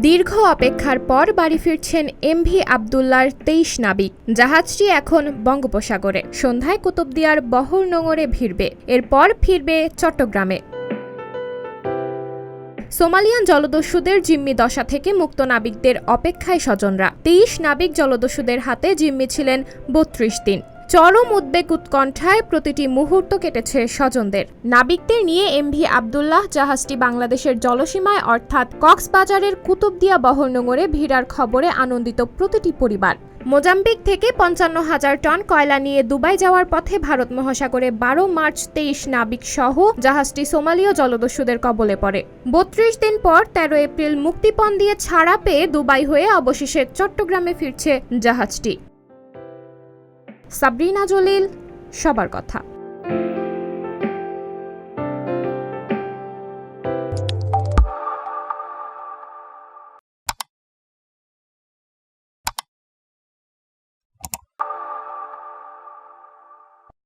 দীর্ঘ অপেক্ষার পর বাড়ি ফিরছেন এমভি আবদুল্লাহর ২৩ নাবিক। জাহাজটি এখন বঙ্গোপসাগরে। সন্ধ্যায় কুতুবদিয়ার বহর নোঙরে ভিড়বে, এরপর ফিরবে চট্টগ্রামে। সোমালিয়ান জলদস্যুদের জিম্মি দশা থেকে মুক্ত নাবিকদের অপেক্ষায় স্বজনরা। ২৩ নাবিক জলদস্যুদের হাতে জিম্মি ছিলেন ৩২ দিন। চরম উদ্বেগ উৎকণ্ঠায় প্রতিটি মুহূর্ত কেটেছে স্বজনদের। নাবিকদের নিয়ে এমভি আবদুল্লাহ জাহাজটি বাংলাদেশের জলসীমায় অর্থাৎ কক্সবাজারের কুতুবদিয়া বহর নোঙরে ভিড়ার খবরে আনন্দিত প্রতিটি পরিবার। মোজাম্বিক থেকে ৫৫,০০০ টন কয়লা নিয়ে দুবাই যাওয়ার পথে ভারত মহাসাগরে ১২ মার্চ ২৩ নাবিক সহ জাহাজটি সোমালীয় জলদস্যুদের কবলে পড়ে। ৩২ দিন পর ১৩ এপ্রিল মুক্তিপণ দিয়ে ছাড়া পেয়ে দুবাই হয়ে অবশেষে চট্টগ্রামে ফিরছে জাহাজটি। সাবরিনা জলিল, সবার কথা।